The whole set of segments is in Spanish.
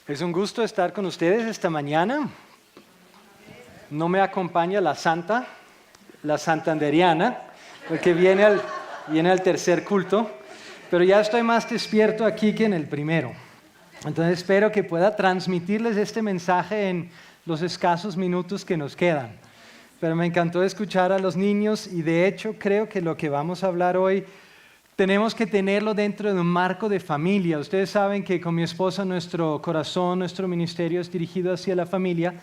Es un gusto estar con ustedes esta mañana. No me acompaña la santanderiana, porque viene al tercer culto, pero ya estoy más despierto aquí que en el primero. Entonces espero que pueda transmitirles este mensaje en los escasos minutos que nos quedan. Pero me encantó escuchar a los niños y de hecho creo que lo que vamos a hablar hoy tenemos que tenerlo dentro de un marco de familia. Ustedes saben que con mi esposa nuestro corazón, nuestro ministerio es dirigido hacia la familia.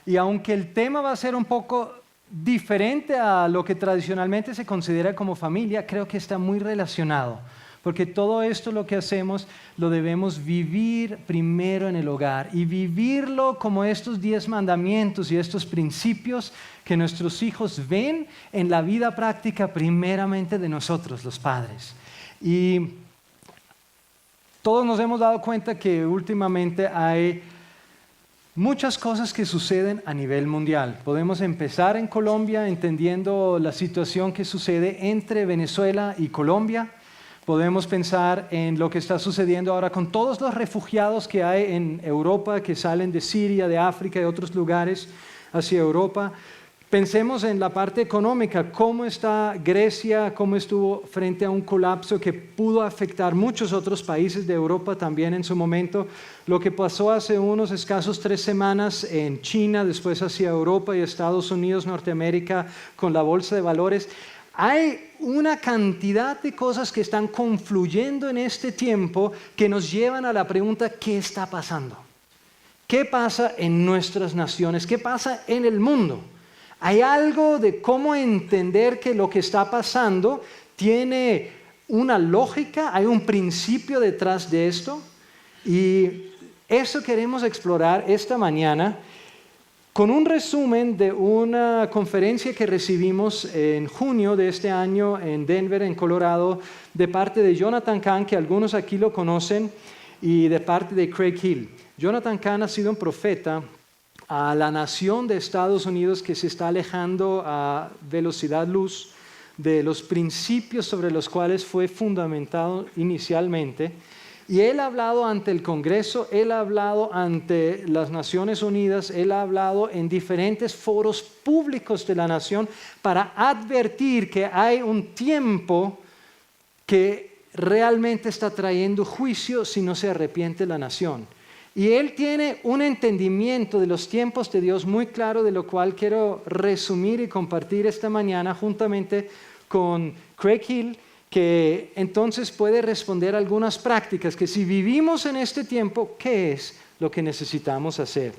Y aunque el tema va a ser un poco diferente a lo que tradicionalmente se considera como familia, creo que está muy relacionado. Porque todo esto lo que hacemos lo debemos vivir primero en el hogar y vivirlo como estos 10 mandamientos y estos principios que nuestros hijos ven en la vida práctica primeramente de nosotros, los padres. Y todos nos hemos dado cuenta que últimamente hay muchas cosas que suceden a nivel mundial. Podemos empezar en Colombia entendiendo la situación que sucede entre Venezuela y Colombia. Podemos pensar en lo que está sucediendo ahora con todos los refugiados que hay en Europa, que salen de Siria, de África y otros lugares hacia Europa. Pensemos en la parte económica, cómo está Grecia, cómo estuvo frente a un colapso que pudo afectar muchos otros países de Europa también en su momento. Lo que pasó hace unos escasos 3 semanas en China, después hacia Europa y Estados Unidos, Norteamérica, con la bolsa de valores. Hay una cantidad de cosas que están confluyendo en este tiempo que nos llevan a la pregunta, ¿qué está pasando? ¿Qué pasa en nuestras naciones? ¿Qué pasa en el mundo? Hay algo de cómo entender que lo que está pasando tiene una lógica, hay un principio detrás de esto. Y eso queremos explorar esta mañana con un resumen de una conferencia que recibimos en junio de este año en Denver, en Colorado, de parte de Jonathan Cahn, que algunos aquí lo conocen, y de parte de Craig Hill. Jonathan Cahn ha sido un profeta a la nación de Estados Unidos que se está alejando a velocidad luz de los principios sobre los cuales fue fundamentado inicialmente. Y él ha hablado ante el Congreso, él ha hablado ante las Naciones Unidas, él ha hablado en diferentes foros públicos de la nación para advertir que hay un tiempo que realmente está trayendo juicio si no se arrepiente la nación. Y él tiene un entendimiento de los tiempos de Dios muy claro, de lo cual quiero resumir y compartir esta mañana juntamente con Craig Hill, que entonces puede responder a algunas prácticas que si vivimos en este tiempo, ¿qué es lo que necesitamos hacer?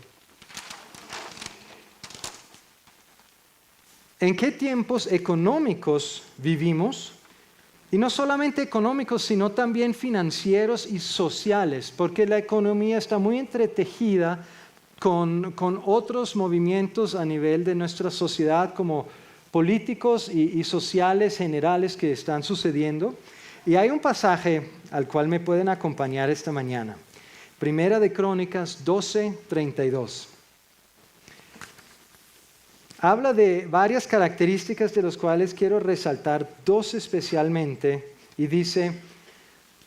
¿En qué tiempos económicos vivimos? Y no solamente económicos, sino también financieros y sociales, porque la economía está muy entretejida con otros movimientos a nivel de nuestra sociedad, como políticos y sociales generales que están sucediendo. Y hay un pasaje al cual me pueden acompañar esta mañana. Primera de Crónicas 12:32. Habla de varias características de las cuales quiero resaltar 2 especialmente. Y dice,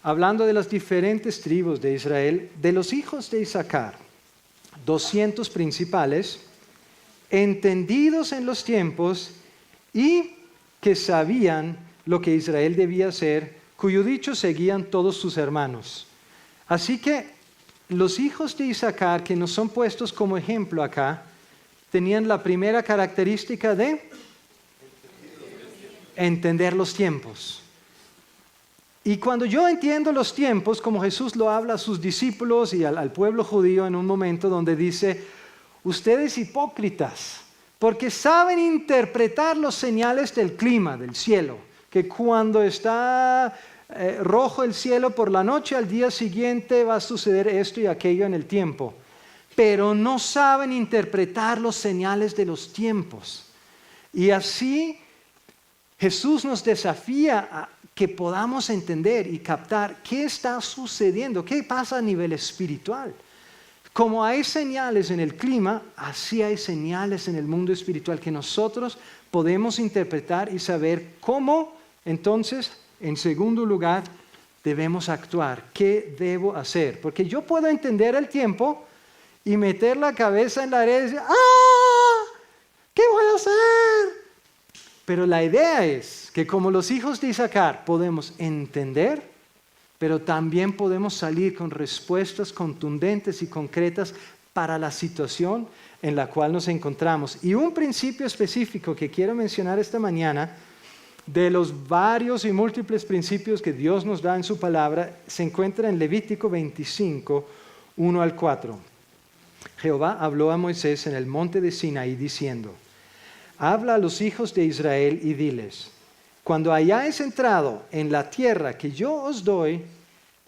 hablando de las diferentes tribus de Israel, de los hijos de Isaacar, 200 principales, entendidos en los tiempos y que sabían lo que Israel debía hacer, cuyo dicho seguían todos sus hermanos. Así que los hijos de Isaacar, que nos son puestos como ejemplo acá, tenían la primera característica de entender los tiempos. Y cuando yo entiendo los tiempos, como Jesús lo habla a sus discípulos y al pueblo judío en un momento donde dice, ustedes hipócritas, porque saben interpretar los señales del clima, del cielo, que cuando está rojo el cielo por la noche, al día siguiente va a suceder esto y aquello en el tiempo. Pero no saben interpretar los señales de los tiempos. Y así Jesús nos desafía a que podamos entender y captar qué está sucediendo, qué pasa a nivel espiritual. Como hay señales en el clima, así hay señales en el mundo espiritual que nosotros podemos interpretar y saber cómo, entonces, en segundo lugar, debemos actuar? ¿Qué debo hacer? Porque yo puedo entender el tiempo y meter la cabeza en la arena y decir, ¡ah! ¿Qué voy a hacer? Pero la idea es que como los hijos de Isaacar podemos entender, pero también podemos salir con respuestas contundentes y concretas para la situación en la cual nos encontramos. Y un principio específico que quiero mencionar esta mañana, de los varios y múltiples principios que Dios nos da en su palabra, se encuentra en Levítico 25, 1 al 4. Jehová habló a Moisés en el monte de Sinaí diciendo, habla a los hijos de Israel y diles, cuando hayáis entrado en la tierra que yo os doy,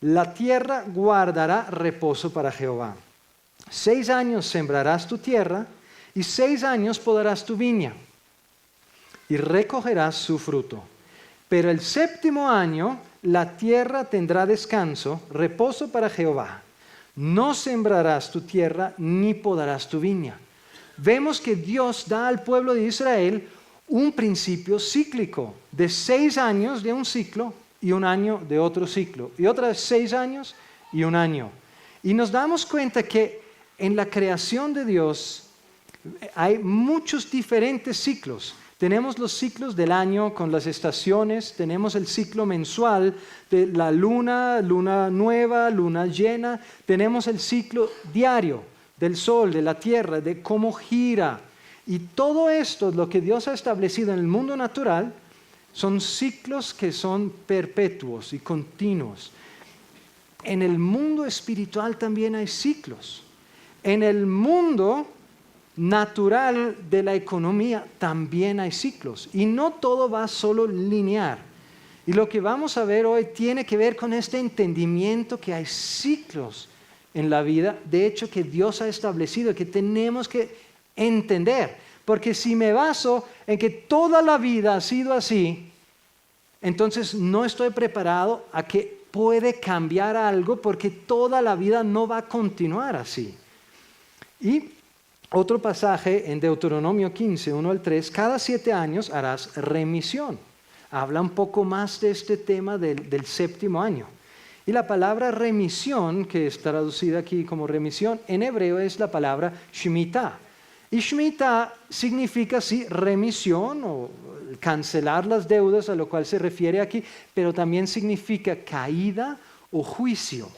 la tierra guardará reposo para Jehová. 6 años sembrarás tu tierra y 6 años podarás tu viña y recogerás su fruto. Pero el 7º año la tierra tendrá descanso, reposo para Jehová. No sembrarás tu tierra ni podarás tu viña. Vemos que Dios da al pueblo de Israel un principio cíclico de 6 años de un ciclo y 1 año de otro ciclo y otros 6 años y 1 año. Y nos damos cuenta que en la creación de Dios hay muchos diferentes ciclos. Tenemos los ciclos del año con las estaciones, tenemos el ciclo mensual de la luna, luna nueva, luna llena, tenemos el ciclo diario del sol, de la tierra, de cómo gira. Y todo esto, lo que Dios ha establecido en el mundo natural, son ciclos que son perpetuos y continuos. En el mundo espiritual también hay ciclos. En el mundo natural de la economía también hay ciclos. Y no todo va solo lineal. Y lo que vamos a ver hoy tiene que ver con este entendimiento que hay ciclos en la vida, de hecho que Dios ha establecido, que tenemos que entender. Porque si me baso en que toda la vida ha sido así, entonces no estoy preparado a que puede cambiar algo porque toda la vida no va a continuar así. Y otro pasaje en Deuteronomio 15, 1 al 3, cada 7 años harás remisión. Habla un poco más de este tema del 7º año. Y la palabra remisión, que es traducida aquí como remisión, en hebreo es la palabra shemitah. Y shemitah significa sí remisión o cancelar las deudas, a lo cual se refiere aquí, pero también significa caída o juicio.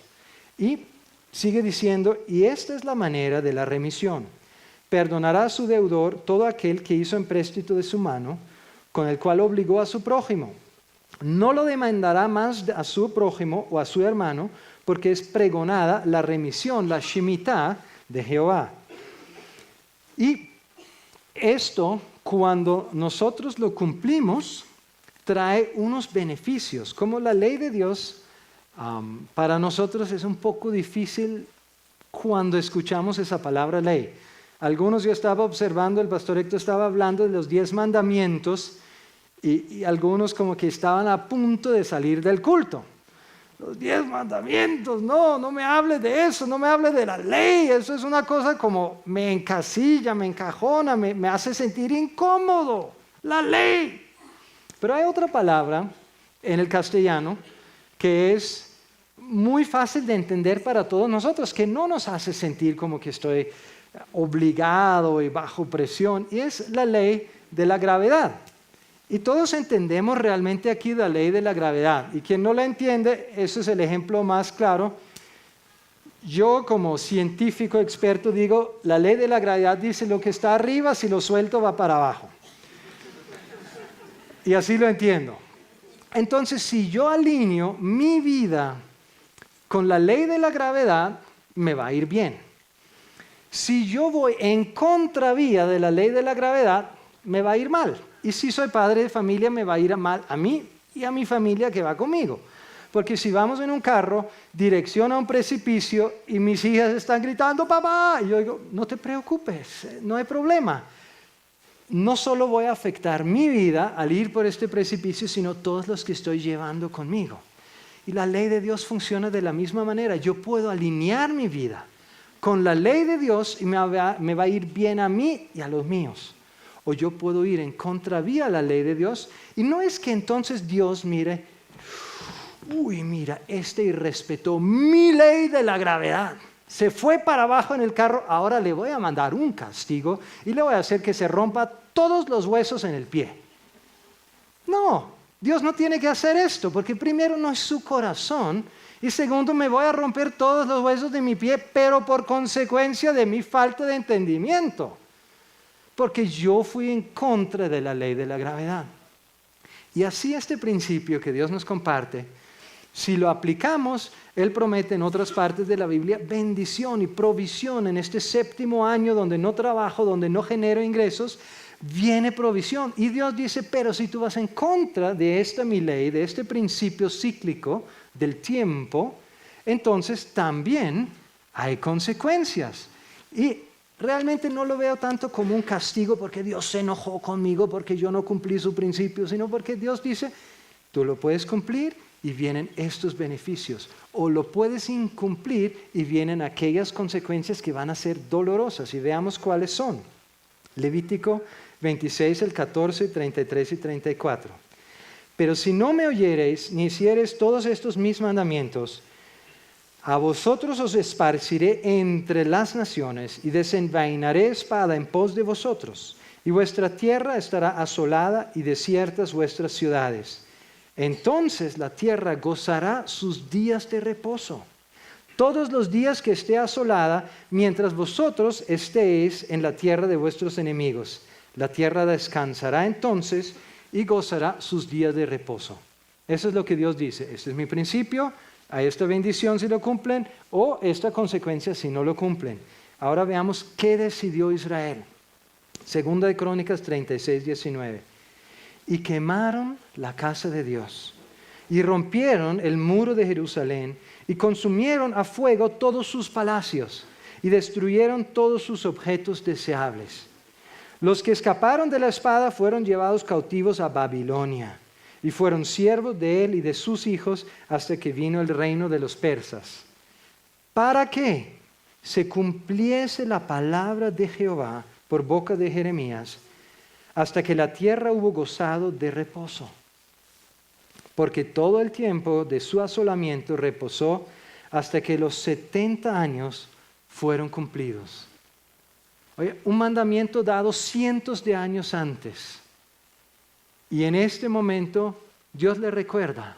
Y sigue diciendo, y esta es la manera de la remisión. Perdonará a su deudor todo aquel que hizo empréstito de su mano, con el cual obligó a su prójimo. No lo demandará más a su prójimo o a su hermano, porque es pregonada la remisión, la shemitah de Jehová. Y esto, cuando nosotros lo cumplimos, trae unos beneficios. Como la ley de Dios, para nosotros es un poco difícil cuando escuchamos esa palabra ley. Algunos yo estaba observando, el pastor Héctor estaba hablando de los 10 mandamientos y algunos como que estaban a punto de salir del culto. Los 10 mandamientos, no me hable de eso, no me hable de la ley, eso es una cosa como me encasilla, me encajona, me hace sentir incómodo, la ley. Pero hay otra palabra en el castellano que es muy fácil de entender para todos nosotros, que no nos hace sentir como que estoy obligado y bajo presión, y es la ley de la gravedad. Y todos entendemos realmente aquí la ley de la gravedad. Y quien no la entiende, ese es el ejemplo más claro. Yo como científico experto digo, la ley de la gravedad dice lo que está arriba, si lo suelto va para abajo. Y así lo entiendo. Entonces, si yo alineo mi vida con la ley de la gravedad, me va a ir bien. Si yo voy en contravía de la ley de la gravedad, me va a ir mal. Y si soy padre de familia, me va a ir mal a mí y a mi familia que va conmigo. Porque si vamos en un carro, dirección a un precipicio y mis hijas están gritando, papá, y yo digo, no te preocupes, no hay problema. No solo voy a afectar mi vida al ir por este precipicio, sino todos los que estoy llevando conmigo. Y la ley de Dios funciona de la misma manera. Yo puedo alinear mi vida con la ley de Dios y me va a ir bien a mí y a los míos. O yo puedo ir en contravía a la ley de Dios. Y no es que entonces Dios mire, uy, mira, este irrespetó mi ley de la gravedad. Se fue para abajo en el carro, ahora le voy a mandar un castigo y le voy a hacer que se rompa todos los huesos en el pie. No, Dios no tiene que hacer esto, porque primero no es su corazón y segundo me voy a romper todos los huesos de mi pie, pero por consecuencia de mi falta de entendimiento, porque yo fui en contra de la ley de la gravedad. Y así este principio que Dios nos comparte, si lo aplicamos, Él promete en otras partes de la Biblia bendición y provisión en este 7º año donde no trabajo, donde no genero ingresos, viene provisión. Y Dios dice, pero si tú vas en contra de esta mi ley, de este principio cíclico del tiempo, entonces también hay consecuencias. Y realmente no lo veo tanto como un castigo porque Dios se enojó conmigo porque yo no cumplí su principio, sino porque Dios dice, tú lo puedes cumplir y vienen estos beneficios, o lo puedes incumplir y vienen aquellas consecuencias que van a ser dolorosas. Y veamos cuáles son. Levítico 26, el 14, 33 y 34. Pero si no me oyereis ni hiciereis todos estos mis mandamientos, a vosotros os esparciré entre las naciones y desenvainaré espada en pos de vosotros, y vuestra tierra estará asolada y desiertas vuestras ciudades. Entonces la tierra gozará sus días de reposo, todos los días que esté asolada, mientras vosotros estéis en la tierra de vuestros enemigos. La tierra descansará entonces y gozará sus días de reposo. Eso es lo que Dios dice. Este es mi principio, hay esta bendición si lo cumplen, o esta consecuencia si no lo cumplen. Ahora veamos qué decidió Israel. Segunda de Crónicas 36, 19. Y quemaron la casa de Dios, y rompieron el muro de Jerusalén, y consumieron a fuego todos sus palacios, y destruyeron todos sus objetos deseables. Los que escaparon de la espada fueron llevados cautivos a Babilonia, y fueron siervos de él y de sus hijos hasta que vino el reino de los persas. ¿Para qué? Se cumpliese la palabra de Jehová por boca de Jeremías, hasta que la tierra hubo gozado de reposo. Porque todo el tiempo de su asolamiento reposó hasta que los 70 años fueron cumplidos. Oye, un mandamiento dado cientos de años antes. Y en este momento Dios le recuerda.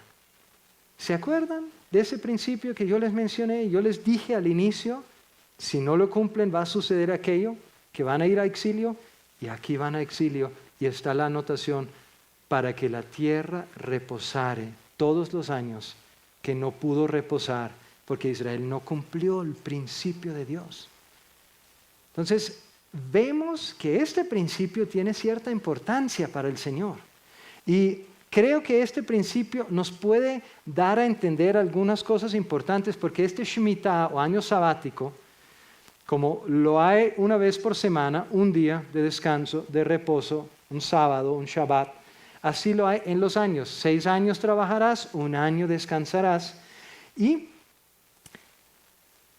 ¿Se acuerdan de ese principio que yo les mencioné? Yo les dije al inicio, si no lo cumplen va a suceder aquello, que van a ir a exilio. Y aquí van a exilio y está la anotación para que la tierra reposare todos los años que no pudo reposar porque Israel no cumplió el principio de Dios. Entonces, vemos que este principio tiene cierta importancia para el Señor. Y creo que este principio nos puede dar a entender algunas cosas importantes porque este Shemitah o año sabático, como lo hay una vez por semana, un día de descanso, de reposo, un sábado, un Shabbat, así lo hay en los años. 6 años trabajarás, 1 año descansarás. ¿Y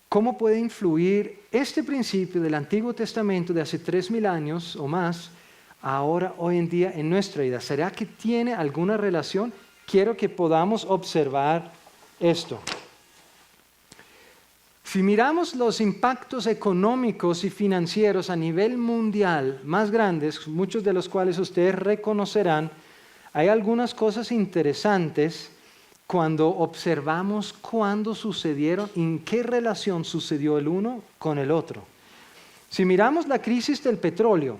cómo puede influir este principio del Antiguo Testamento de hace 3,000 años o más, ahora, hoy en día, en nuestra vida? ¿Será que tiene alguna relación? Quiero que podamos observar esto. Si miramos los impactos económicos y financieros a nivel mundial más grandes, muchos de los cuales ustedes reconocerán, hay algunas cosas interesantes cuando observamos cuándo sucedieron, en qué relación sucedió el uno con el otro. Si miramos la crisis del petróleo,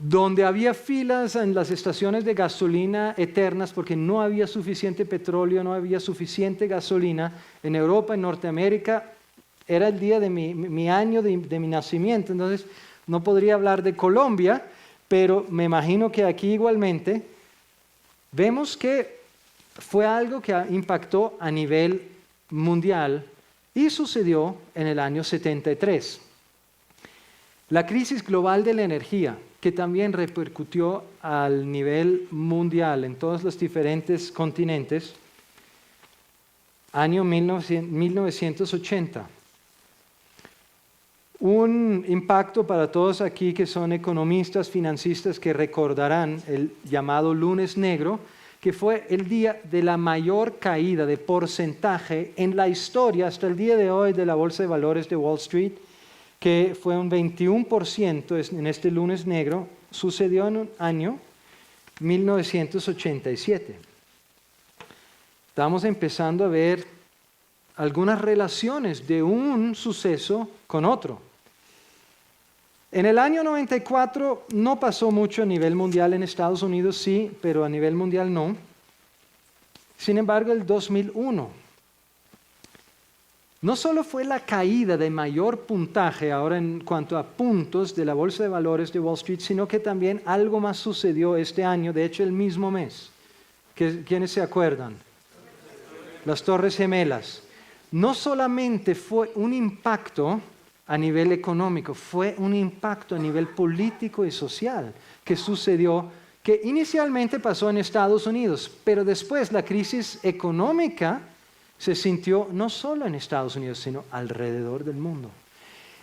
donde había filas en las estaciones de gasolina eternas porque no había suficiente petróleo, no había suficiente gasolina. En Europa, en Norteamérica, era el día de mi año de mi nacimiento, entonces no podría hablar de Colombia, pero me imagino que aquí igualmente vemos que fue algo que impactó a nivel mundial y sucedió en el año 73. La crisis global de la energía, que también repercutió al nivel mundial en todos los diferentes continentes, año 1980. Un impacto para todos aquí que son economistas, financistas, que recordarán el llamado lunes negro, que fue el día de la mayor caída de porcentaje en la historia hasta el día de hoy de la Bolsa de Valores de Wall Street, que fue un 21% en este lunes negro, sucedió en un año 1987. Estamos empezando a ver algunas relaciones de un suceso con otro. En el año 94 no pasó mucho a nivel mundial, en Estados Unidos sí, pero a nivel mundial no. Sin embargo, el 2001 no solo fue la caída de mayor puntaje ahora en cuanto a puntos de la Bolsa de Valores de Wall Street, sino que también algo más sucedió este año, de hecho el mismo mes. ¿Quiénes se acuerdan? Las Torres Gemelas. No solamente fue un impacto a nivel económico, fue un impacto a nivel político y social que sucedió, que inicialmente pasó en Estados Unidos, pero después la crisis económica se sintió no solo en Estados Unidos, sino alrededor del mundo.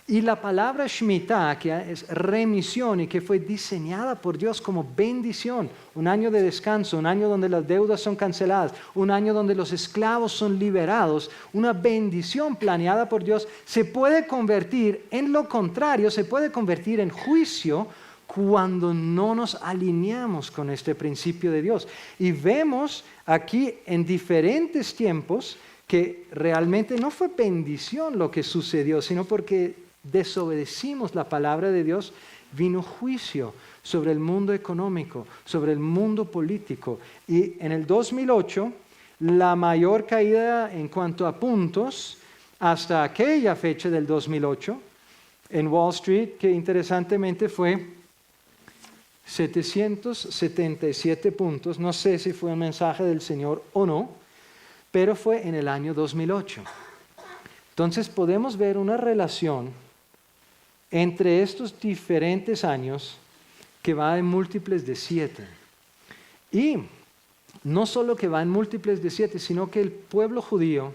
Y la palabra Shemitah, que es remisión y que fue diseñada por Dios como bendición, un año de descanso, un año donde las deudas son canceladas, un año donde los esclavos son liberados, una bendición planeada por Dios, se puede convertir en lo contrario, se puede convertir en juicio cuando no nos alineamos con este principio de Dios. Y vemos aquí en diferentes tiempos que realmente no fue bendición lo que sucedió, sino porque desobedecimos la palabra de Dios, vino juicio sobre el mundo económico, sobre el mundo político. Y en el 2008, la mayor caída en cuanto a puntos, hasta aquella fecha del 2008, en Wall Street, que interesantemente fue 777 puntos, no sé si fue un mensaje del Señor o no, pero fue en el año 2008. Entonces podemos ver una relación entre estos diferentes años que va en múltiples de 7. Y no solo que va en múltiples de 7, sino que el pueblo judío,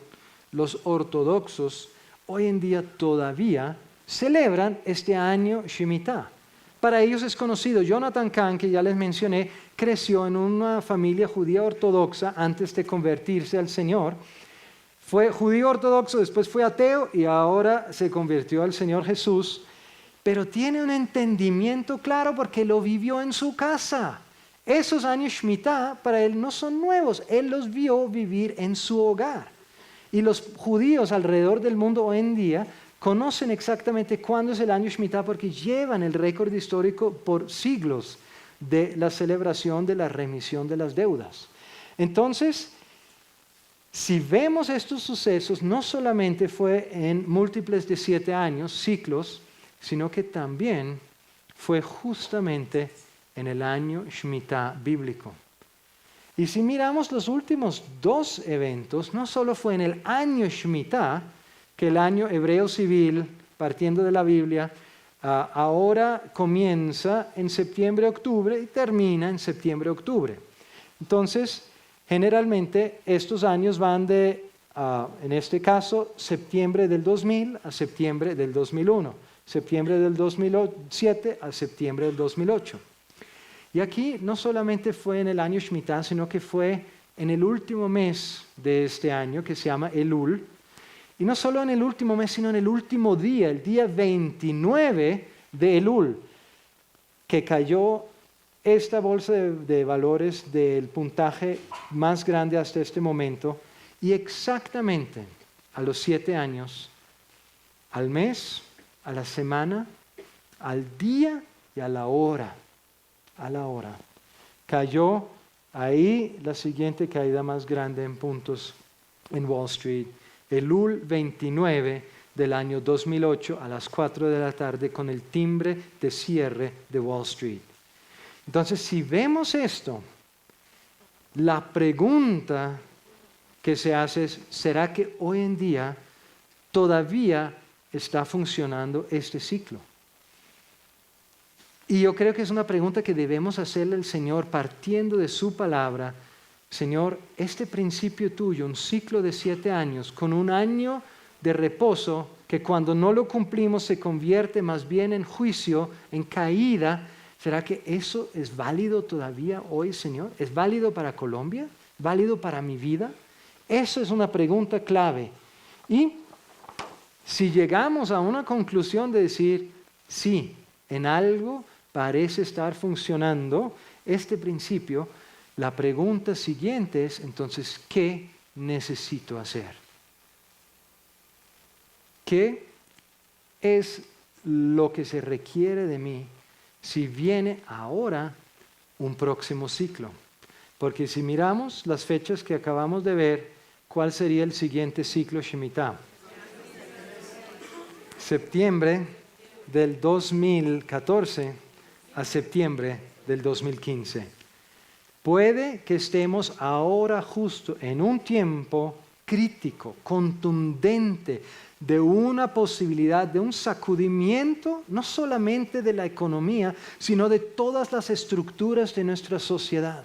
los ortodoxos, hoy en día todavía celebran este año Shemitah. Para ellos es conocido. Jonathan Cahn, que ya les mencioné, creció en una familia judía ortodoxa antes de convertirse al Señor. Fue judío ortodoxo, después fue ateo y ahora se convirtió al Señor Jesús. Pero tiene un entendimiento claro porque lo vivió en su casa. Esos años Shemitah para él no son nuevos, él los vio vivir en su hogar. Y los judíos alrededor del mundo hoy en día conocen exactamente cuándo es el año Shemitah porque llevan el récord histórico por siglos de la celebración de la remisión de las deudas. Entonces, si vemos estos sucesos, no solamente fue en múltiples de 7 años, ciclos, sino que también fue justamente en el año Shemitah bíblico. Y si miramos los últimos 2 eventos, no solo fue en el año Shemitah, que el año hebreo civil, partiendo de la Biblia, ahora comienza en septiembre-octubre y termina en septiembre-octubre. Entonces, generalmente estos años van de, en este caso, septiembre del 2000 a septiembre del 2001. Septiembre del 2007 a septiembre del 2008. Y aquí no solamente fue en el año Shemitah, sino que fue en el último mes de este año, que se llama Elul. Y no solo en el último mes, sino en el último día, el día 29 de Elul, que cayó esta bolsa de valores del puntaje más grande hasta este momento. Y exactamente a los 7 años, al mes, a la semana, al día y a la hora. Cayó ahí la siguiente caída más grande en puntos en Wall Street, Elul 29 del año 2008 a las 4 de la tarde con el timbre de cierre de Wall Street. Entonces, si vemos esto, la pregunta que se hace es, ¿será que hoy en día todavía está funcionando este ciclo? Y yo creo que es una pregunta que debemos hacerle al Señor partiendo de su palabra. Señor, este principio tuyo, un ciclo de 7 años, con un año de reposo, que cuando no lo cumplimos se convierte más bien en juicio, en caída. ¿Será que eso es válido todavía hoy, Señor? ¿Es válido para Colombia? ¿Válido para mi vida? Eso es una pregunta clave. Y si llegamos a una conclusión de decir, sí, en algo parece estar funcionando este principio, la pregunta siguiente es, entonces, ¿qué necesito hacer? ¿Qué es lo que se requiere de mí si viene ahora un próximo ciclo? Porque si miramos las fechas que acabamos de ver, ¿cuál sería el siguiente ciclo Shemitah? Septiembre del 2014 a septiembre del 2015. Puede que estemos ahora justo en un tiempo crítico, contundente, de una posibilidad, de un sacudimiento, no solamente de la economía, sino de todas las estructuras de nuestra sociedad.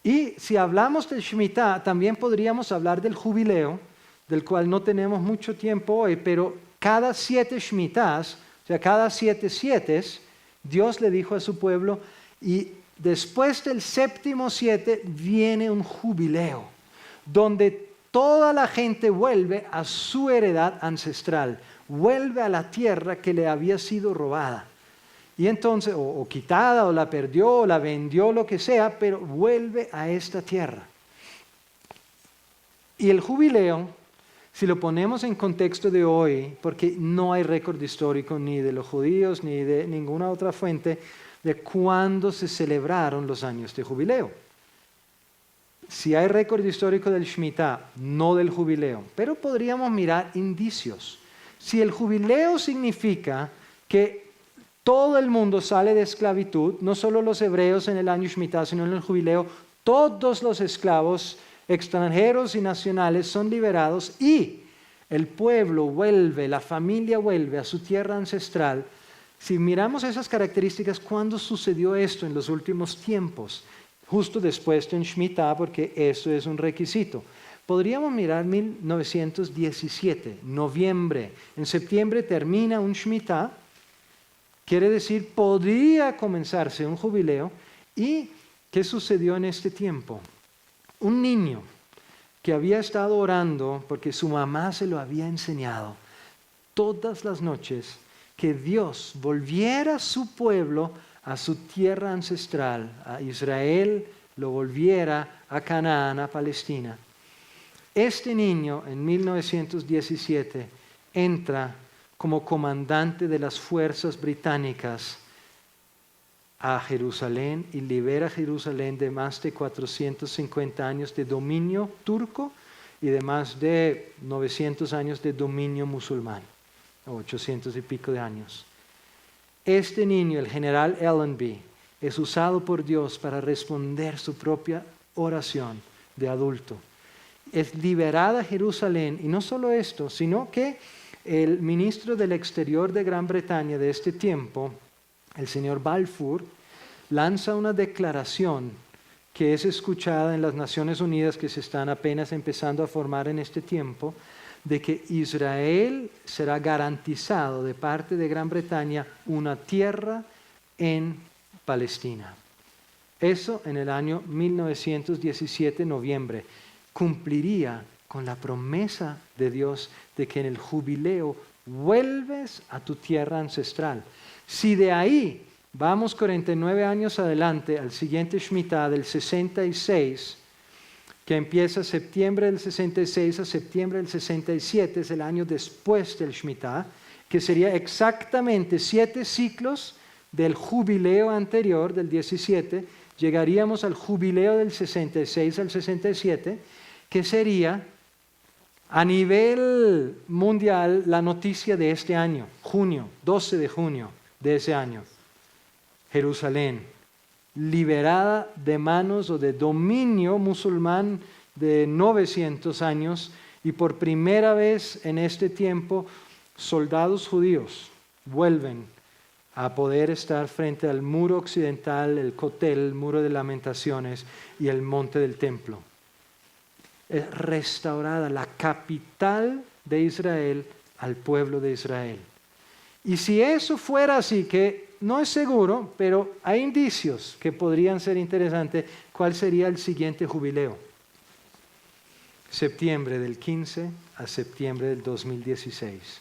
Y si hablamos del Shemitah, también podríamos hablar del jubileo, del cual no tenemos mucho tiempo hoy, pero cada 7 Shemitahs, o sea, cada 7 sietes, Dios le dijo a su pueblo, y después del 7º siete viene un jubileo, donde toda la gente vuelve a su heredad ancestral, vuelve a la tierra que le había sido robada. Y entonces, o quitada, o la perdió, o la vendió, lo que sea, pero vuelve a esta tierra. Y el jubileo, si lo ponemos en contexto de hoy, porque no hay récord histórico ni de los judíos ni de ninguna otra fuente de cuándo se celebraron los años de jubileo. Si hay récord histórico del Shemitah, no del jubileo, pero podríamos mirar indicios. Si el jubileo significa que todo el mundo sale de esclavitud, no solo los hebreos en el año Shemitah, sino en el jubileo, todos los esclavos extranjeros y nacionales son liberados y el pueblo vuelve, la familia vuelve a su tierra ancestral. Si miramos esas características, ¿cuándo sucedió esto en los últimos tiempos? Justo después de un Shemitah, porque eso es un requisito. Podríamos mirar 1917, noviembre. En septiembre termina un Shemitah, quiere decir, podría comenzarse un jubileo. ¿Y qué sucedió en este tiempo? Un niño que había estado orando porque su mamá se lo había enseñado todas las noches, que Dios volviera a su pueblo a su tierra ancestral, a Israel, lo volviera a Canaán, a Palestina. Este niño en 1917 entra como comandante de las fuerzas británicas a Jerusalén y libera Jerusalén de más de 450 años de dominio turco y de más de 900 años de dominio musulmán, 800 y pico de años. Este niño, el general Allenby, es usado por Dios para responder su propia oración de adulto. Es liberada Jerusalén, y no solo esto, sino que el ministro del Exterior de Gran Bretaña de este tiempo, el señor Balfour, lanza una declaración que es escuchada en las Naciones Unidas, que se están apenas empezando a formar en este tiempo, de que Israel será garantizado de parte de Gran Bretaña una tierra en Palestina. Eso en el año 1917, noviembre, cumpliría con la promesa de Dios de que en el jubileo vuelves a tu tierra ancestral. Si de ahí vamos 49 años adelante al siguiente Shemitah del 66, que empieza septiembre del 66 a septiembre del 67, es el año después del Shemitah, que sería exactamente 7 ciclos del jubileo anterior, del 17, llegaríamos al jubileo del 66 al 67, que sería a nivel mundial la noticia de este año, junio, 12 de junio de ese año. Jerusalén, liberada de manos o de dominio musulmán de 900 años, y por primera vez en este tiempo soldados judíos vuelven a poder estar frente al muro occidental, el Kotel, el muro de lamentaciones y el monte del templo. Es restaurada la capital de Israel al pueblo de Israel. Y si eso fuera así, que no es seguro, pero hay indicios que podrían ser interesantes, ¿cuál sería el siguiente jubileo? Septiembre del 15 a septiembre del 2016.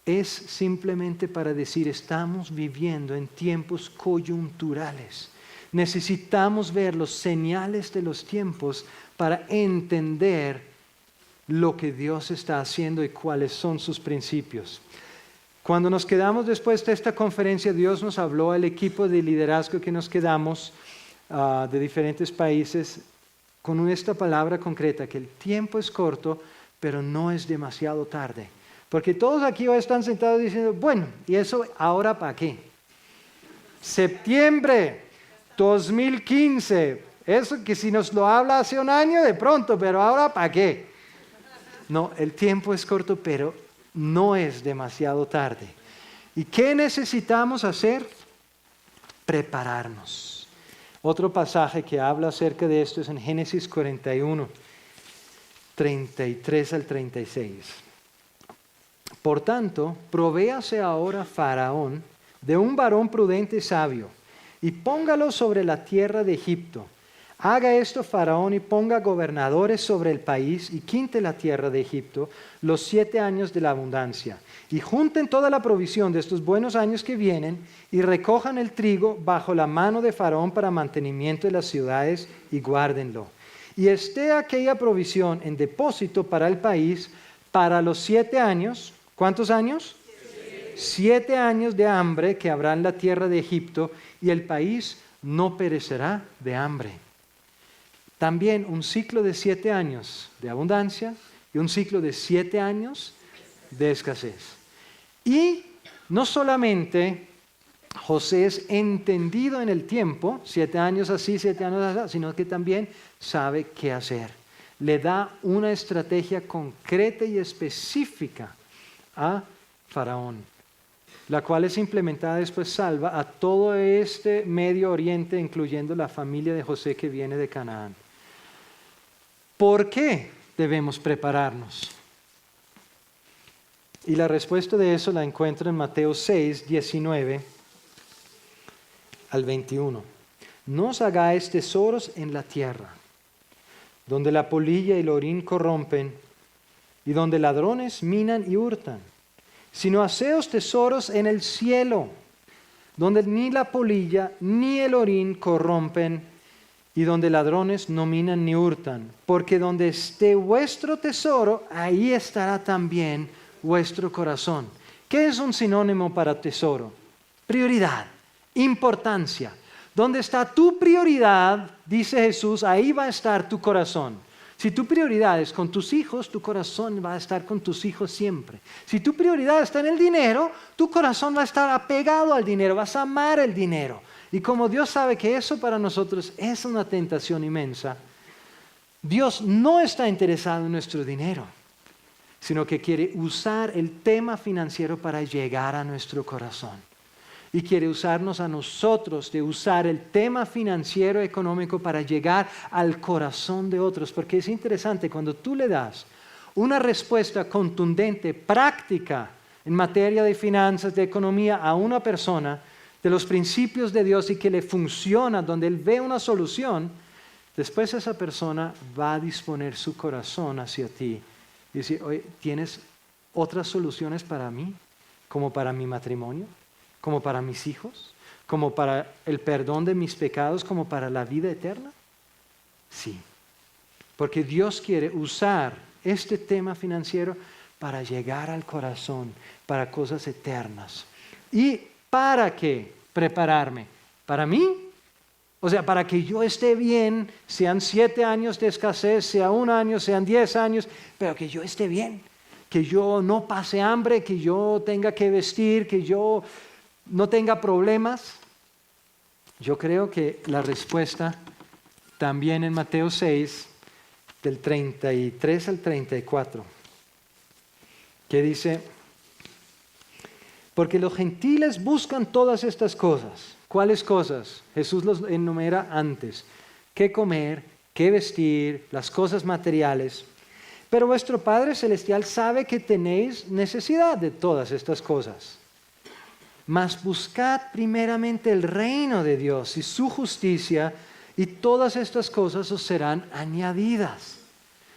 Es simplemente para decir, estamos viviendo en tiempos coyunturales. Necesitamos ver los señales de los tiempos para entender lo que Dios está haciendo y cuáles son sus principios. Cuando nos quedamos después de esta conferencia, Dios nos habló al equipo de liderazgo que nos quedamos de diferentes países con esta palabra concreta, que el tiempo es corto, pero no es demasiado tarde. Porque todos aquí hoy están sentados diciendo, bueno, ¿y eso ahora para qué? Septiembre 2015, eso que si nos lo habla hace un año de pronto, pero ahora para qué? No, el tiempo es corto, pero no es demasiado tarde. ¿Y qué necesitamos hacer? Prepararnos. Otro pasaje que habla acerca de esto es en Génesis 41, 33 al 36. Por tanto, provéase ahora Faraón de un varón prudente y sabio, y póngalo sobre la tierra de Egipto. Haga esto Faraón y ponga gobernadores sobre el país y quinte la tierra de Egipto los 7 años de la abundancia. Y junten toda la provisión de estos buenos años que vienen y recojan el trigo bajo la mano de Faraón para mantenimiento de las ciudades y guárdenlo. Y esté aquella provisión en depósito para el país para los 7 años. ¿Cuántos años? 7 años de hambre que habrá en la tierra de Egipto y el país no perecerá de hambre. También un ciclo de 7 años de abundancia y un ciclo de 7 años de escasez. Y no solamente José es entendido en el tiempo, 7 años así, 7 años así, sino que también sabe qué hacer. Le da una estrategia concreta y específica a Faraón, la cual es implementada después salva a todo este Medio Oriente, incluyendo la familia de José que viene de Canaán. ¿Por qué debemos prepararnos? Y la respuesta de eso la encuentro en Mateo 6, 19 al 21. No os hagáis tesoros en la tierra, donde la polilla y el orín corrompen, y donde ladrones minan y hurtan, sino haceos tesoros en el cielo, donde ni la polilla ni el orín corrompen, y donde ladrones no minan ni hurtan, porque donde esté vuestro tesoro, ahí estará también vuestro corazón. ¿Qué es un sinónimo para tesoro? Prioridad, importancia. Donde está tu prioridad, dice Jesús, ahí va a estar tu corazón. Si tu prioridad es con tus hijos, tu corazón va a estar con tus hijos siempre. Si tu prioridad está en el dinero, tu corazón va a estar apegado al dinero, vas a amar el dinero. Y como Dios sabe que eso para nosotros es una tentación inmensa, Dios no está interesado en nuestro dinero, sino que quiere usar el tema financiero para llegar a nuestro corazón. Y quiere usarnos a nosotros de usar el tema financiero económico para llegar al corazón de otros. Porque es interesante, cuando tú le das una respuesta contundente, práctica, en materia de finanzas, de economía, a una persona, de los principios de Dios y que le funciona, donde él ve una solución, después esa persona va a disponer su corazón hacia ti. Y decir, oye, ¿tienes otras soluciones para mí? Como para mi matrimonio, como para mis hijos, como para el perdón de mis pecados, como para la vida eterna. Sí, porque Dios quiere usar este tema financiero para llegar al corazón, para cosas eternas. ¿Y para qué prepararme? ¿Para mí? O sea, para que yo esté bien, sean 7 años de escasez, sea 1 año, sean 10 años, pero que yo esté bien, que yo no pase hambre, que yo tenga que vestir, que yo no tenga problemas. Yo creo que la respuesta también en Mateo 6, del 33 al 34, que dice, porque los gentiles buscan todas estas cosas. ¿Cuáles cosas? Jesús los enumera antes. ¿Qué comer? ¿Qué vestir? Las cosas materiales. Pero vuestro Padre Celestial sabe que tenéis necesidad de todas estas cosas. Mas buscad primeramente el reino de Dios y su justicia, y todas estas cosas os serán añadidas.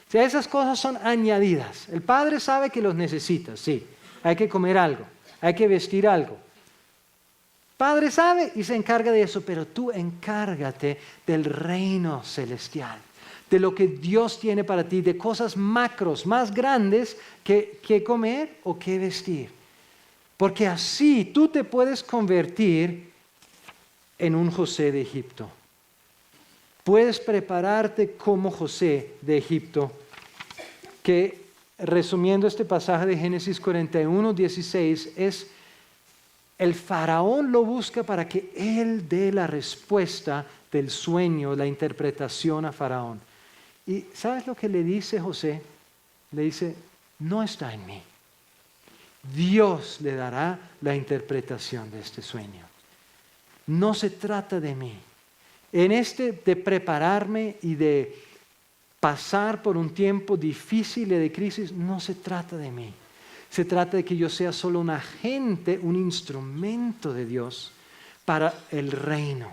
O sea, esas cosas son añadidas. El Padre sabe que los necesitas, sí. Hay que comer algo, hay que vestir algo. Padre sabe y se encarga de eso, pero tú encárgate del reino celestial, de lo que Dios tiene para ti, de cosas macros, más grandes que comer o que vestir. Porque así tú te puedes convertir en un José de Egipto. Puedes prepararte como José de Egipto, que resumiendo este pasaje de Génesis 41, 16, es el faraón lo busca para que él dé la respuesta del sueño, la interpretación a faraón. ¿Y sabes lo que le dice José? Le dice, no está en mí. Dios le dará la interpretación de este sueño. No se trata de mí. En de prepararme y de pasar por un tiempo difícil y de crisis, no se trata de mí. Se trata de que yo sea solo un agente, un instrumento de Dios para el reino.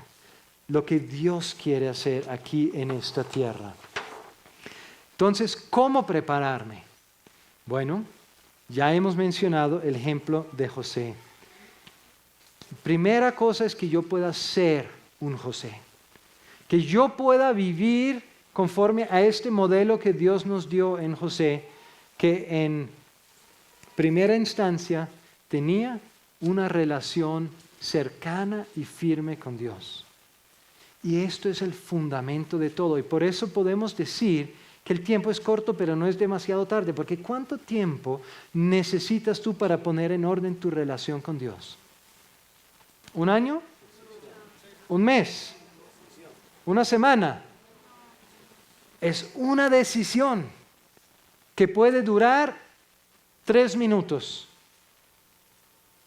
Lo que Dios quiere hacer aquí en esta tierra. Entonces, ¿cómo prepararme? Bueno, ya hemos mencionado el ejemplo de José. Primera cosa es que yo pueda ser un José. Que yo pueda vivir conforme a este modelo que Dios nos dio en José, que en primera instancia tenía una relación cercana y firme con Dios. Y esto es el fundamento de todo. Y por eso podemos decir que el tiempo es corto, pero no es demasiado tarde. Porque ¿cuánto tiempo necesitas tú para poner en orden tu relación con Dios? ¿Un año? ¿Un mes? ¿Una semana? Es una decisión que puede durar 3 minutos.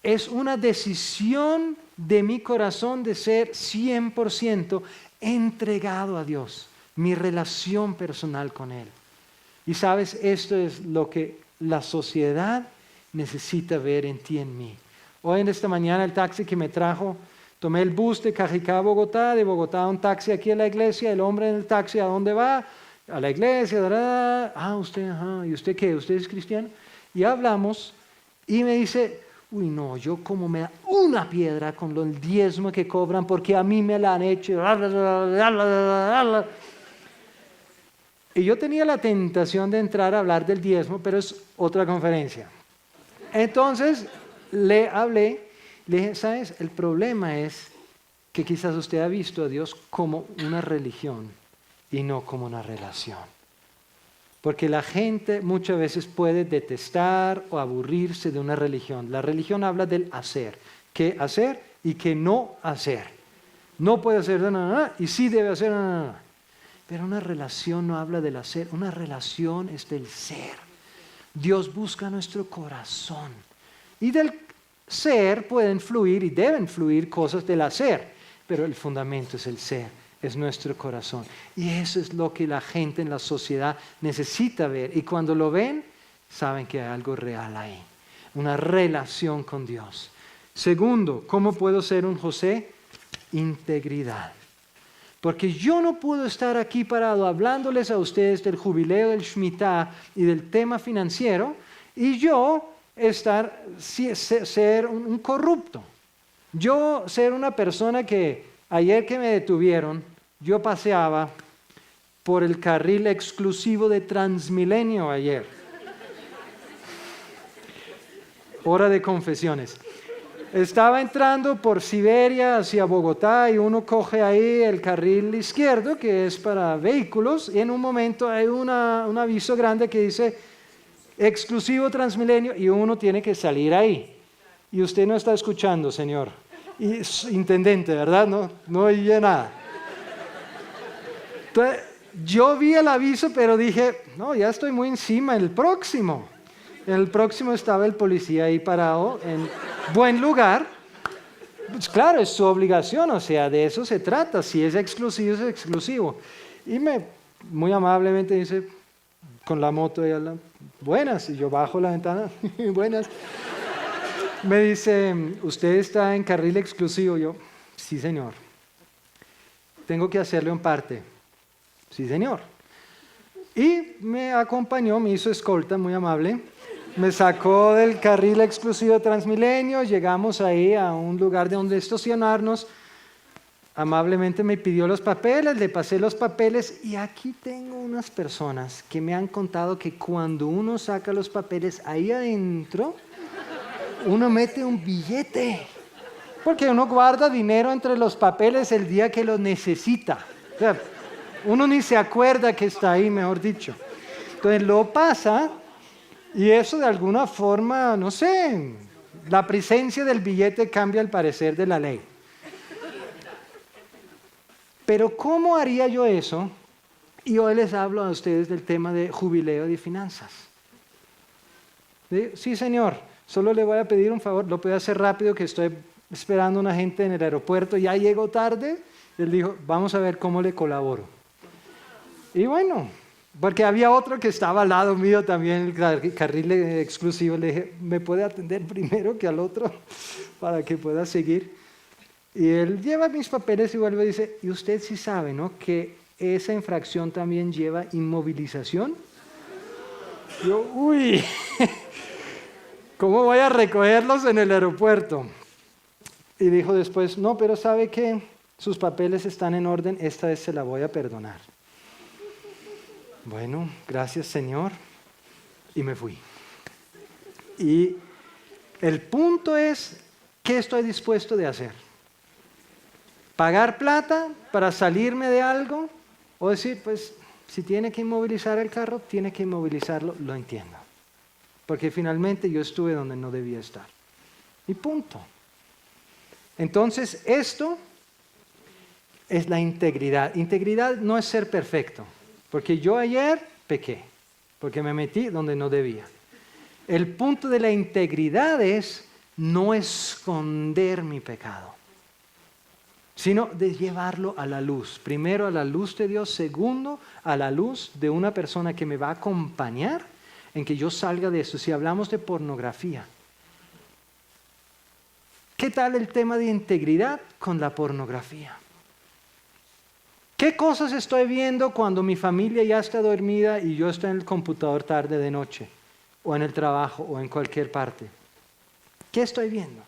Es una decisión de mi corazón de ser 100% entregado a Dios, mi relación personal con Él. Y sabes, esto es lo que la sociedad necesita ver en ti y en mí. Hoy en esta mañana el taxi que me trajo, tomé el bus de Cajicá a Bogotá, de Bogotá un taxi aquí a la iglesia, el hombre en el taxi, ¿a dónde va? A la iglesia, usted, ¿y usted qué? ¿Usted es cristiano? Y hablamos y me dice, uy no, yo como me da una piedra con el diezmo que cobran porque a mí me la han hecho. Y yo tenía la tentación de entrar a hablar del diezmo, pero es otra conferencia. Entonces le hablé, le dije, ¿sabes? El problema es que quizás usted ha visto a Dios como una religión y no como una relación. Porque la gente muchas veces puede detestar o aburrirse de una religión. La religión habla del hacer, qué hacer y qué no hacer. No puede hacer nada y sí debe hacer nada. Pero una relación no habla del hacer, una relación es del ser. Dios busca nuestro corazón. Y del ser pueden fluir y deben fluir cosas del hacer, pero el fundamento es el ser. Es nuestro corazón. Y eso es lo que la gente en la sociedad necesita ver. Y cuando lo ven, saben que hay algo real ahí. Una relación con Dios. Segundo, ¿cómo puedo ser un José? Integridad. Porque yo no puedo estar aquí parado hablándoles a ustedes del jubileo del Shemitah y del tema financiero y yo ser un corrupto. Yo ser una persona que ayer que me detuvieron, yo paseaba por el carril exclusivo de Transmilenio ayer. Hora de confesiones. Estaba entrando por Siberia hacia Bogotá y uno coge ahí el carril izquierdo que es para vehículos y en un momento hay un aviso grande que dice exclusivo Transmilenio y uno tiene que salir ahí. Y usted no está escuchando, señor. Y es intendente, ¿verdad? No oye nada. Entonces, yo vi el aviso, pero dije, no, ya estoy muy encima, en el próximo. En el próximo estaba el policía ahí parado, en buen lugar. Pues claro, es su obligación, o sea, de eso se trata. Si es exclusivo, es exclusivo. Y muy amablemente dice, con la moto y buenas, y yo bajo la ventana, buenas. Me dice, ¿usted está en carril exclusivo? Yo, sí señor. Tengo que hacerlo en parte. Sí señor. Y me acompañó, me hizo escolta, muy amable. Me sacó del carril exclusivo de Transmilenio, llegamos ahí a un lugar de donde estacionarnos. Amablemente me pidió los papeles, le pasé los papeles y aquí tengo unas personas que me han contado que cuando uno saca los papeles ahí adentro, uno mete un billete. Porque uno guarda dinero entre los papeles el día que lo necesita. O sea, uno ni se acuerda que está ahí, mejor dicho. Entonces lo pasa y eso de alguna forma, no sé, la presencia del billete cambia el parecer de la ley. Pero ¿cómo haría yo eso? Y hoy les hablo a ustedes del tema de jubileo de finanzas. Sí, señor, solo le voy a pedir un favor, lo puede hacer rápido que estoy esperando a una gente en el aeropuerto, ya llegó tarde. Él dijo, vamos a ver cómo le colaboro. Y bueno, porque había otro que estaba al lado mío también, el carril exclusivo, le dije, ¿me puede atender primero que al otro para que pueda seguir? Y él lleva mis papeles y vuelve y dice, y usted sí sabe, ¿no? Que esa infracción también lleva inmovilización. Yo, uy, ¿cómo voy a recogerlos en el aeropuerto? Y dijo después, no, pero sabe que sus papeles están en orden, esta vez se la voy a perdonar. Bueno, gracias Señor. Y me fui. Y el punto es, ¿qué estoy dispuesto de hacer? ¿Pagar plata para salirme de algo? O decir, pues, si tiene que inmovilizar el carro, tiene que inmovilizarlo, lo entiendo. Porque finalmente yo estuve donde no debía estar. Y punto. Entonces, esto es la integridad. Integridad no es ser perfecto. Porque yo ayer pequé. Porque me metí donde no debía. El punto de la integridad es no esconder mi pecado, sino de llevarlo a la luz. Primero a la luz de Dios, segundo a la luz de una persona que me va a acompañar en que yo salga de eso. Si hablamos de pornografía, ¿qué tal el tema de integridad con la pornografía? ¿Qué cosas estoy viendo cuando mi familia ya está dormida y yo estoy en el computador tarde de noche, o en el trabajo, o en cualquier parte? ¿Qué estoy viendo?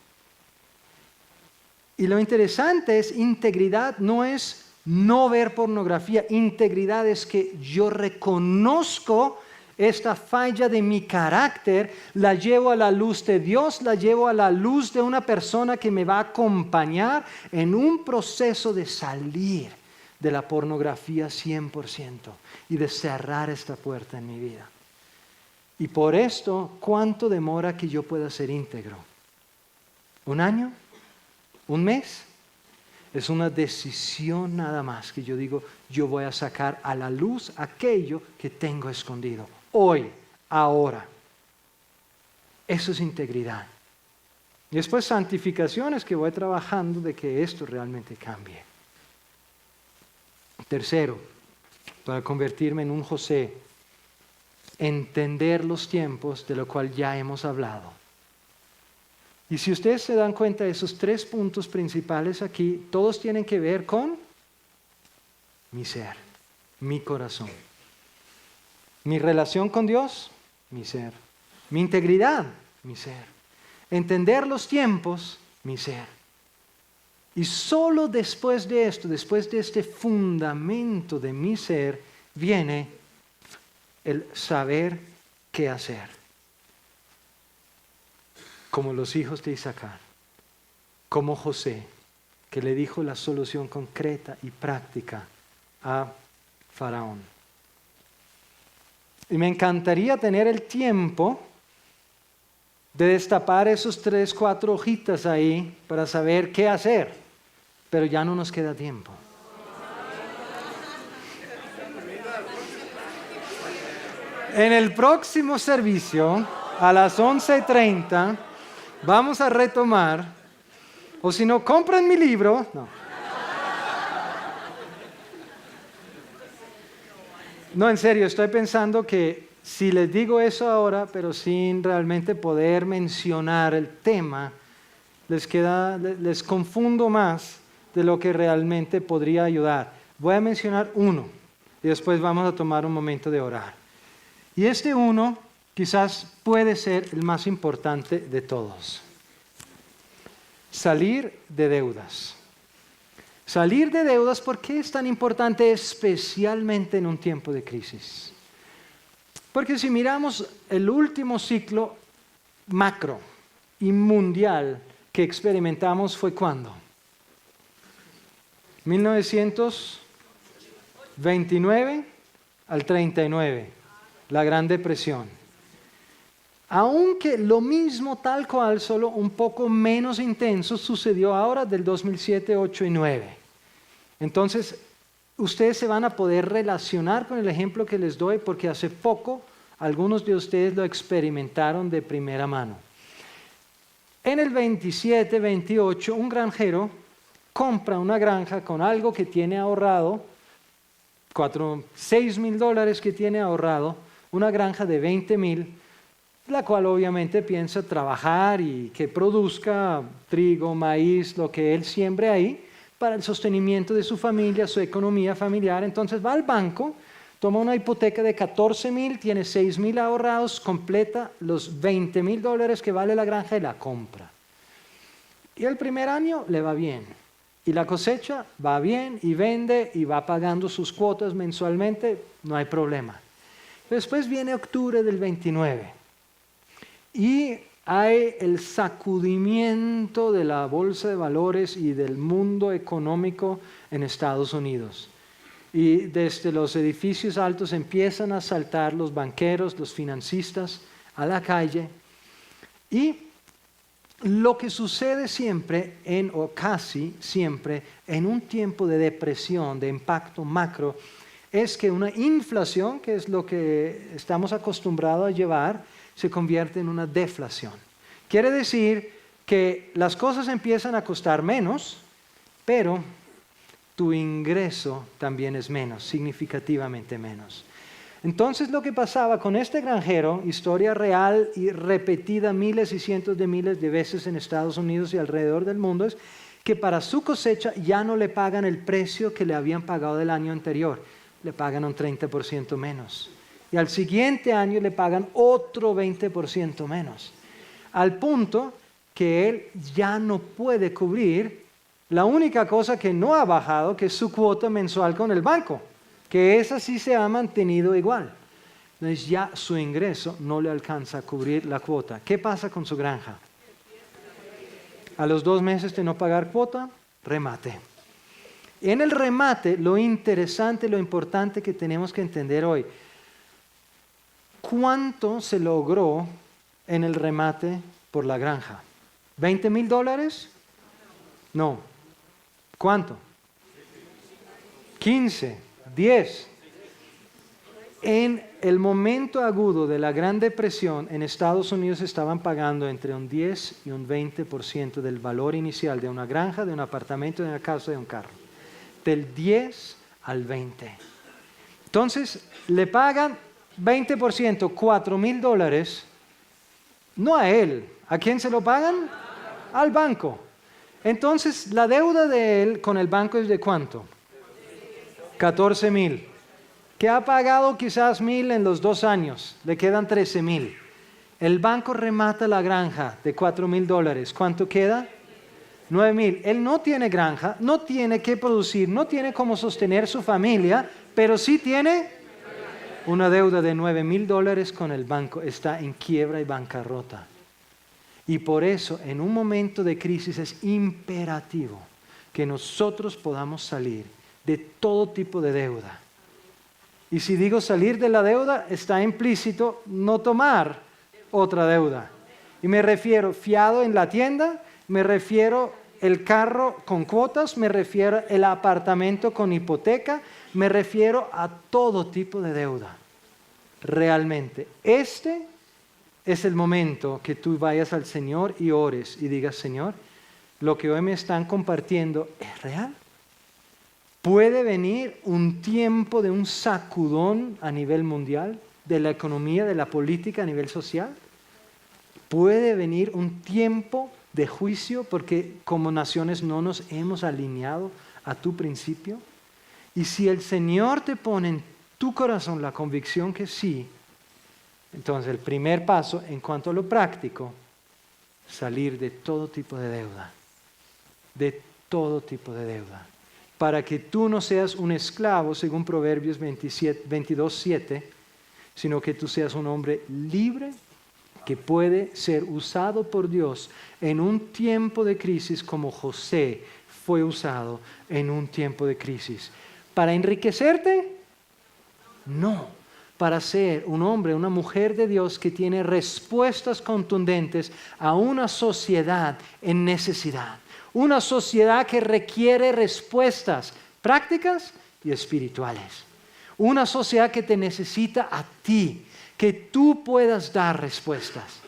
Y lo interesante es, integridad no es no ver pornografía. Integridad es que yo reconozco esta falla de mi carácter, la llevo a la luz de Dios, la llevo a la luz de una persona que me va a acompañar en un proceso de salir de la pornografía 100% y de cerrar esta puerta en mi vida. Y por esto, ¿cuánto demora que yo pueda ser íntegro? ¿Un año? ¿Un mes? Es una decisión nada más que yo digo, yo voy a sacar a la luz aquello que tengo escondido. Hoy, ahora. Eso es integridad. Y después santificación es que voy trabajando de que esto realmente cambie. Tercero, para convertirme en un José, entender los tiempos de lo cual ya hemos hablado. Y si ustedes se dan cuenta de esos 3 puntos principales aquí, todos tienen que ver con mi ser, mi corazón. Mi relación con Dios, mi ser. Mi integridad, mi ser. Entender los tiempos, mi ser. Y solo después de esto, después de este fundamento de mi ser, viene el saber qué hacer. Como los hijos de Isaacar, como José, que le dijo la solución concreta y práctica a Faraón. Y me encantaría tener el tiempo de destapar esos 3, 4 hojitas ahí para saber qué hacer, pero ya no nos queda tiempo. En el próximo servicio, a las 11:30, vamos a retomar, o si no, compren mi libro. No, en serio, estoy pensando que si les digo eso ahora, pero sin realmente poder mencionar el tema, les confundo más de lo que realmente podría ayudar. Voy a mencionar uno y después vamos a tomar un momento de orar. Y este uno quizás puede ser el más importante de todos. Salir de deudas. Salir de deudas, ¿por qué es tan importante especialmente en un tiempo de crisis? Porque si miramos el último ciclo macro y mundial que experimentamos fue ¿cuándo? 1929 al 39, la Gran Depresión. Aunque lo mismo tal cual, solo un poco menos intenso, sucedió ahora del 2007, 8 y 9. Entonces, ustedes se van a poder relacionar con el ejemplo que les doy porque hace poco algunos de ustedes lo experimentaron de primera mano. En el 27, 28, un granjero compra una granja con algo que tiene ahorrado, $6,000 que tiene ahorrado, una granja de 20,000, la cual obviamente piensa trabajar y que produzca trigo, maíz, lo que él siembre ahí, para el sostenimiento de su familia, su economía familiar. Entonces va al banco, toma una hipoteca de 14,000, tiene 6,000 ahorrados, completa los $20,000 que vale la granja y la compra. Y el primer año le va bien. Y la cosecha va bien y vende y va pagando sus cuotas mensualmente, no hay problema. Después viene octubre del 29 y hay el sacudimiento de la bolsa de valores y del mundo económico en Estados Unidos. Y desde los edificios altos empiezan a saltar los banqueros, los financistas a la calle. Y lo que sucede siempre, o casi siempre, en un tiempo de depresión, de impacto macro, es que una inflación, que es lo que estamos acostumbrados a llevar, se convierte en una deflación. Quiere decir que las cosas empiezan a costar menos, pero tu ingreso también es menos, significativamente menos. Entonces lo que pasaba con este granjero, historia real y repetida miles y cientos de miles de veces en Estados Unidos y alrededor del mundo, es que para su cosecha ya no le pagan el precio que le habían pagado del año anterior, le pagan un 30% menos. Y al siguiente año le pagan otro 20% menos. Al punto que él ya no puede cubrir la única cosa que no ha bajado, que es su cuota mensual con el banco, que esa sí se ha mantenido igual. Entonces ya su ingreso no le alcanza a cubrir la cuota. ¿Qué pasa con su granja? A los 2 meses de no pagar cuota, remate. En el remate, lo interesante, lo importante que tenemos que entender hoy, ¿cuánto se logró en el remate por la granja? ¿$20,000? No. ¿Cuánto? 15, 10. En el momento agudo de la Gran Depresión, en Estados Unidos estaban pagando entre un 10 y un 20% del valor inicial de una granja, de un apartamento, de una casa, de un carro. Del 10 al 20. Entonces, le pagan 20%, $4,000, no a él. ¿A quién se lo pagan? Al banco. Entonces, la deuda de él con el banco es ¿de cuánto? 14,000. Que ha pagado quizás 1,000 en los 2 años. Le quedan 13,000. El banco remata la granja de $4,000. ¿Cuánto queda? 9,000. Él no tiene granja, no tiene que producir, no tiene cómo sostener su familia, pero sí tiene una deuda de $9,000 con el banco. Está en quiebra y bancarrota. Y por eso, en un momento de crisis, es imperativo que nosotros podamos salir de todo tipo de deuda. Y si digo salir de la deuda, está implícito no tomar otra deuda. Y me refiero fiado en la tienda, me refiero el carro con cuotas, me refiero el apartamento con hipoteca, me refiero a todo tipo de deuda. Realmente, este es el momento que tú vayas al Señor y ores y digas, Señor, lo que hoy me están compartiendo es real. ¿Puede venir un tiempo de un sacudón a nivel mundial? de la economía, de la política a nivel social. Puede venir un tiempo de juicio porque como naciones no nos hemos alineado a tu principio. Y si el Señor te pone en tu corazón la convicción que sí, entonces el primer paso en cuanto a lo práctico, salir de todo tipo de deuda. De todo tipo de deuda. Para que tú no seas un esclavo, según Proverbios 22:7, sino que tú seas un hombre libre que puede ser usado por Dios en un tiempo de crisis como José fue usado en un tiempo de crisis. ¿Para enriquecerte? No. Para ser un hombre, una mujer de Dios que tiene respuestas contundentes a una sociedad en necesidad. Una sociedad que requiere respuestas prácticas y espirituales. Una sociedad que te necesita a ti, que tú puedas dar respuestas.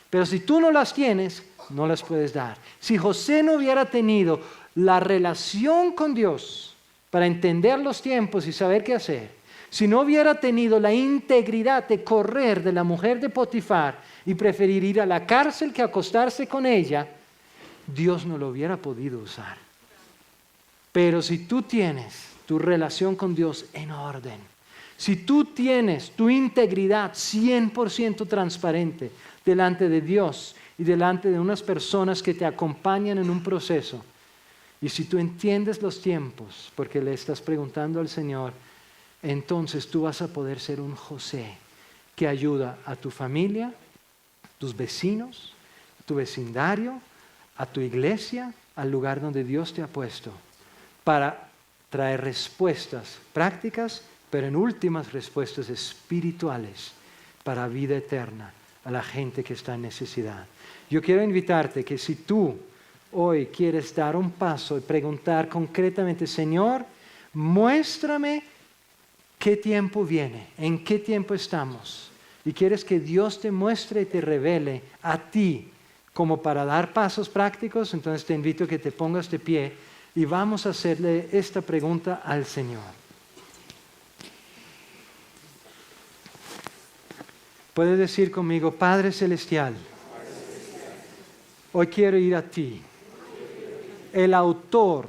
Pero si tú no las tienes, no las puedes dar. Si José no hubiera tenido la relación con Dios para entender los tiempos y saber qué hacer, si no hubiera tenido la integridad de correr de la mujer de Potifar y preferir ir a la cárcel que acostarse con ella, Dios no lo hubiera podido usar. Pero si tú tienes tu relación con Dios en orden, si tú tienes tu integridad 100% transparente delante de Dios y delante de unas personas que te acompañan en un proceso, y si tú entiendes los tiempos, porque le estás preguntando al Señor, entonces tú vas a poder ser un José que ayuda a tu familia, tus vecinos, tu vecindario, a tu iglesia, al lugar donde Dios te ha puesto, para traer respuestas prácticas, pero en últimas respuestas espirituales para vida eterna a la gente que está en necesidad. Yo quiero invitarte que si tú hoy quieres dar un paso y preguntar concretamente, Señor, muéstrame qué tiempo viene, en qué tiempo estamos, y quieres que Dios te muestre y te revele a ti como para dar pasos prácticos, entonces te invito a que te pongas de pie y vamos a hacerle esta pregunta al Señor. Puedes decir conmigo, Padre Celestial, hoy quiero ir a ti, el autor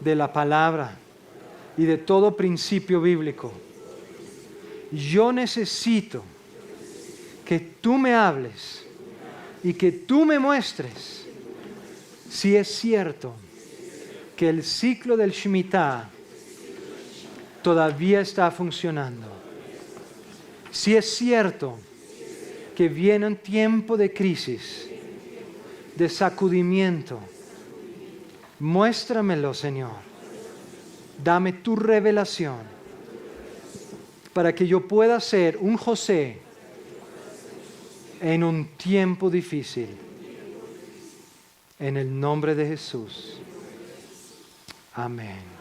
de la palabra y de todo principio bíblico. Yo necesito que tú me hables y que tú me muestres si es cierto que el ciclo del Shemitah todavía está funcionando. Si es cierto que viene un tiempo de crisis, de sacudimiento, muéstramelo, Señor. Dame tu revelación para que yo pueda ser un José en un tiempo difícil. En el nombre de Jesús. Amén.